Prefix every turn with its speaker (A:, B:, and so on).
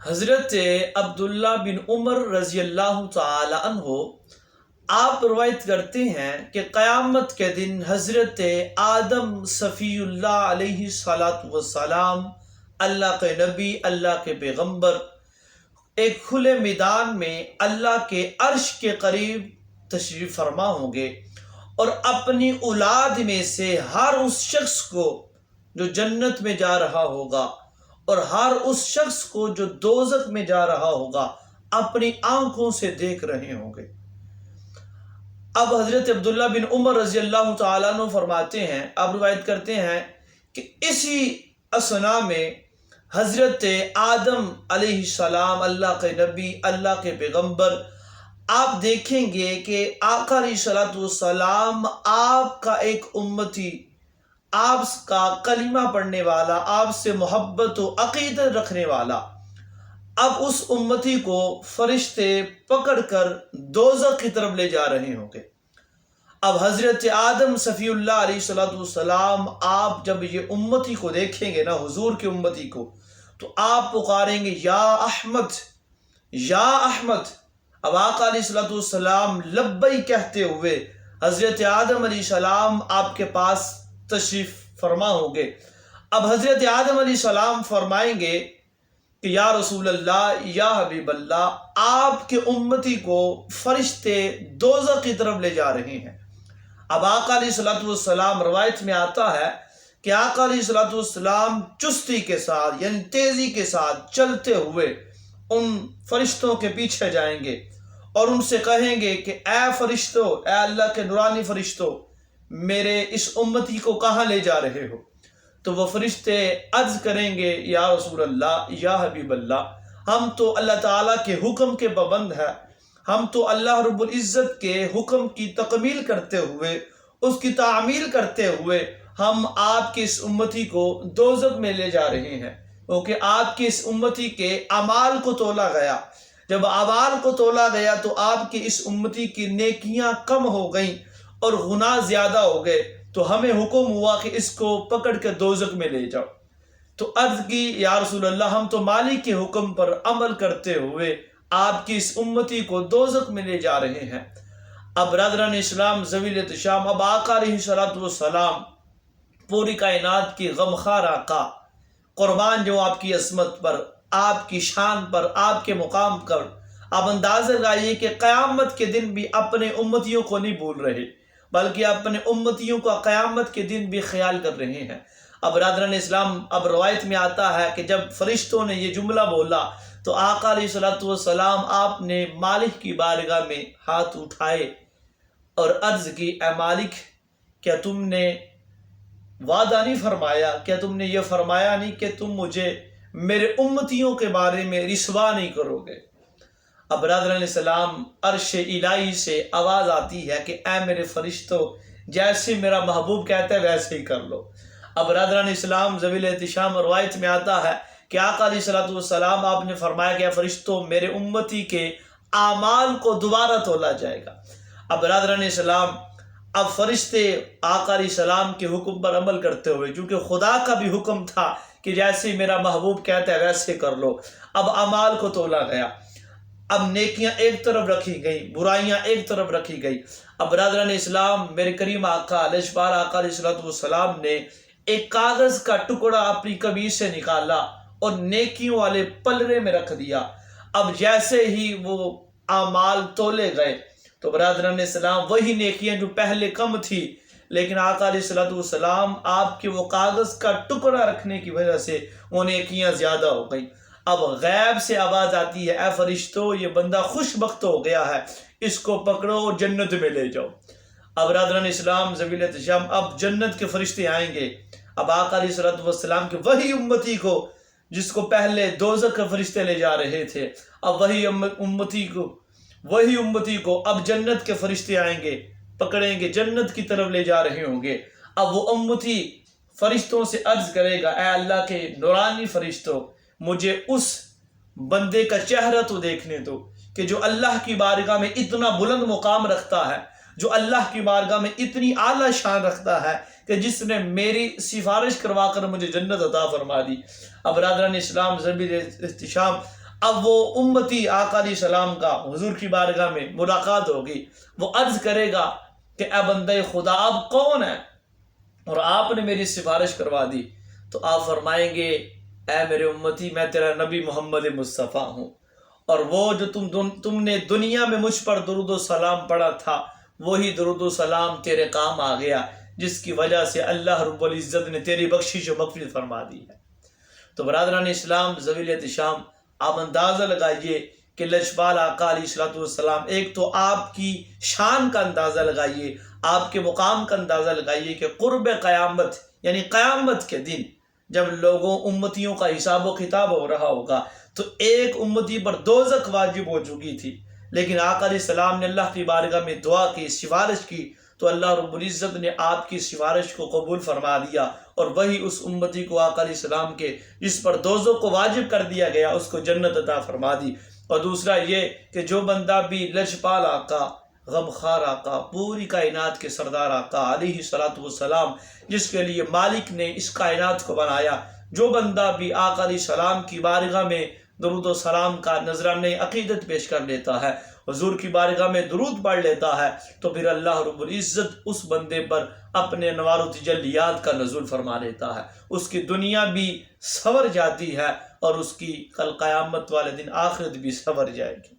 A: حضرت عبداللہ بن عمر رضی اللہ تعالی عنہ آپ روایت کرتے ہیں کہ قیامت کے دن حضرت آدم صفی اللہ علیہ السلام، اللہ کے نبی، اللہ کے پیغمبر، ایک کھلے میدان میں اللہ کے عرش کے قریب تشریف فرما ہوں گے اور اپنی اولاد میں سے ہر اس شخص کو جو جنت میں جا رہا ہوگا اور ہر اس شخص کو جو دوزخ میں جا رہا ہوگا اپنی آنکھوں سے دیکھ رہے ہوں گے۔ اب حضرت عبداللہ بن عمر رضی اللہ تعالیٰ عنہ فرماتے ہیں، آپ روایت کرتے ہیں کہ اسی اثنا میں حضرت آدم علیہ السلام، اللہ کے نبی، اللہ کے پیغمبر، آپ دیکھیں گے کہ آقا علیہ السلام آپ کا ایک امتی، آپ کا کلمہ پڑھنے والا، آپ سے محبت و عقیدت رکھنے والا، اب اس امتی کو فرشتے پکڑ کر دوزخ کی طرف لے جا رہے ہوں گے۔ اب حضرت آدم صفی اللہ علیہ السلام آپ جب یہ امتی کو دیکھیں گے نا، حضور کی امتی کو، تو آپ پکاریں گے یا احمد، یا احمد۔ اب آقا علیہ السلام لبیک کہتے ہوئے حضرت آدم علیہ السلام آپ کے پاس تشریف فرما ہوں گے۔ اب حضرت آدم علیہ السلام فرمائیں گے کہ یا رسول اللہ، یا حبیب اللہ، آپ کے امتی کو فرشتے دوزخ کی طرف لے جا رہے ہیں۔ اب آقا علیہ السلام روایت میں آتا ہے کہ آقا علیہ السلام چستی کے ساتھ یعنی تیزی کے ساتھ چلتے ہوئے ان فرشتوں کے پیچھے جائیں گے اور ان سے کہیں گے کہ اے فرشتوں، اے اللہ کے نورانی فرشتوں، میرے اس امتی کو کہاں لے جا رہے ہو؟ تو وہ فرشتے عرض کریں گے یا رسول اللہ، یا حبیب اللہ، ہم تو اللہ تعالیٰ کے حکم کے پابند ہیں، ہم تو اللہ رب العزت کے حکم کی تکمیل کرتے ہوئے، اس کی تعمیل کرتے ہوئے ہم آپ کی اس امتی کو دوزخ میں لے جا رہے ہیں، کیونکہ آپ کی اس امتی کے اعمال کو تولا گیا۔ جب اعمال کو تولا گیا تو آپ کی اس امتی کی نیکیاں کم ہو گئیں اور گناہ زیادہ ہو گئے، تو ہمیں حکم ہوا کہ اس کو پکڑ کے دوزخ میں لے جاؤ۔ تو عرض کی یا رسول اللہ، ہم تو مالک کے حکم پر عمل کرتے ہوئے آپ کی اس امتی کو دوزخ میں لے جا رہے ہیں۔ اب برادران اسلام، ذویل احتشام، اب آقا علیہ السلام، پوری کائنات کی غمخوار آقا، قربان جو آپ کی عظمت پر، آپ کی شان پر، آپ کے مقام پر، آپ اندازہ لگائیے کہ قیامت کے دن بھی اپنے امتیوں کو نہیں بھول رہے، بلکہ اپنے امتیوں کا قیامت کے دن بھی خیال کر رہے ہیں۔ اب برادران اسلام، اب روایت میں آتا ہے کہ جب فرشتوں نے یہ جملہ بولا تو آقا علیہ السلام آپ نے مالک کی بارگاہ میں ہاتھ اٹھائے اور عرض کی، اے مالک، کیا تم نے وعدہ نہیں فرمایا، کیا تم نے یہ فرمایا نہیں کہ تم مجھے میرے امتیوں کے بارے میں رسوا نہیں کرو گے؟ اب برادران اسلام، عرش الہی سے آواز آتی ہے کہ اے میرے فرشتوں، جیسے میرا محبوب کہتا ہے ویسے ہی کر لو۔ اب برادران اسلام، ذویل احتشام، روایت میں آتا ہے کہ آقا علیہ السلام آپ نے فرمایا کہ اے فرشتوں، میرے امتی کے اعمال کو دوبارہ تولا جائے گا۔ اب برادران اسلام، اب فرشتے آقا علیہ السلام کے حکم پر عمل کرتے ہوئے، چونکہ خدا کا بھی حکم تھا کہ جیسے میرا محبوب کہتا ہے ویسے کر لو، اب اعمال کو تولا گیا۔ اب نیکیاں ایک طرف رکھی گئی، برائیاں ایک طرف رکھی گئی۔ اب برادران اسلام، میرے کریم آقا لجپال آقا علیہ السلام نے ایک کاغذ کا ٹکڑا اپنی قمیص سے نکالا اور نیکیوں والے پلڑے میں رکھ دیا۔ اب جیسے ہی وہ اعمال تولے گئے تو برادران اسلام، وہی نیکیاں جو پہلے کم تھی، لیکن آقا علیہ السلام آپ کے وہ کاغذ کا ٹکڑا رکھنے کی وجہ سے وہ نیکیاں زیادہ ہو گئیں۔ اب غیب سے آواز آتی ہے، اے فرشتوں، یہ بندہ خوش بخت ہو گیا ہے، اس کو پکڑو اور جنت میں لے جاؤ۔ اب برادران اسلام، ذویل احتشام، اب جنت کے فرشتے آئیں گے۔ اب آقا علیہ السلام کے وہی امتی کو جس کو پہلے دوزخ کے فرشتے لے جا رہے تھے، اب وہی امتی کو اب جنت کے فرشتے آئیں گے، پکڑیں گے، جنت کی طرف لے جا رہے ہوں گے۔ اب وہ امتی فرشتوں سے عرض کرے گا، اے اللہ کے نورانی فرشتوں، مجھے اس بندے کا چہرہ تو دیکھنے دو کہ جو اللہ کی بارگاہ میں اتنا بلند مقام رکھتا ہے، جو اللہ کی بارگاہ میں اتنی اعلیٰ شان رکھتا ہے کہ جس نے میری سفارش کروا کر مجھے جنت عطا فرما دی۔ اب برادران اسلام، ذویل احتشام، اب وہ امتی آقا علیہ السلام کا حضور کی بارگاہ میں ملاقات ہوگی، وہ عرض کرے گا کہ اے بندہ خدا آپ کون ہیں اور آپ نے میری سفارش کروا دی؟ تو آپ فرمائیں گے اے میرے امتی میں تیرا نبی محمد مصطفیٰ ہوں، اور وہ جو تم نے دنیا میں مجھ پر درود و سلام پڑھا تھا وہی درود و سلام تیرے کام آ گیا، جس کی وجہ سے اللہ رب العزت نے تیری بخشش و مغفرت فرما دی ہے۔ تو برادران اسلام، ذویل احتشام، آپ اندازہ لگائیے کہ لجپال آقا علیہ السلام، ایک تو آپ کی شان کا اندازہ لگائیے، آپ کے مقام کا اندازہ لگائیے کہ قرب قیامت یعنی قیامت کے دن جب لوگوں امتیوں کا حساب و کتاب ہو رہا ہوگا تو ایک امتی پر دوزخ واجب ہو چکی تھی، لیکن آقا علیہ السلام نے اللہ کی بارگاہ میں دعا کی، سفارش کی، تو اللہ رب العزت نے آپ کی سفارش کو قبول فرما دیا، اور وہی اس امتی کو آقا علیہ السلام کے جس پر دوزخ کو واجب کر دیا گیا اس کو جنت عطا فرما دی۔ اور دوسرا یہ کہ جو بندہ بھی لجپال آقا، غمخوار آقا، پوری کائنات کے سردار آقا علیہ السلام، جس کے لیے مالک نے اس کائنات کو بنایا، جو بندہ بھی آقا علیہ السلام کی بارگاہ میں درود و سلام کا نذرانہ عقیدت پیش کر لیتا ہے، حضور کی بارگاہ میں درود پڑھ لیتا ہے، تو پھر اللہ رب العزت اس بندے پر اپنے انوار و تجلیات کا نزول فرما لیتا ہے، اس کی دنیا بھی سنور جاتی ہے اور اس کی کل قیامت والے دن آخرت بھی سنور جائے گی۔